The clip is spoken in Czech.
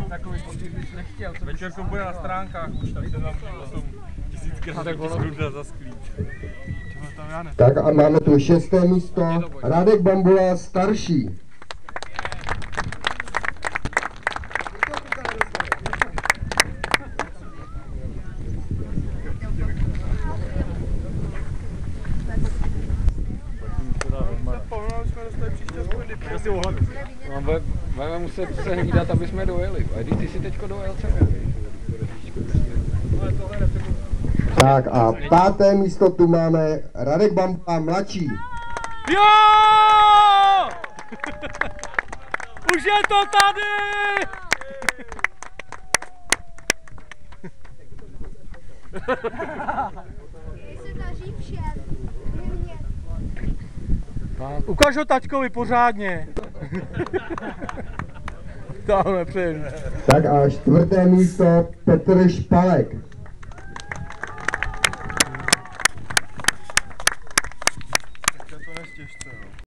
Takový pocit bych nechtěl. Večer to bude na stránkách, už tak se tam 1000krát skruda za sklít. Tak a máme tu 6. místo, Radek Bambula starší. Budeme muset se hlídat, aby jsme dojeli. A když ty si teďko dojel celou. Tak a 5. místo tu máme Radek Bambula mladší. Jo! Už je to tady! Ukaž ho taťkovi pořádně. Tamhle přejdu. Tak a 4. místo Petr Špalek.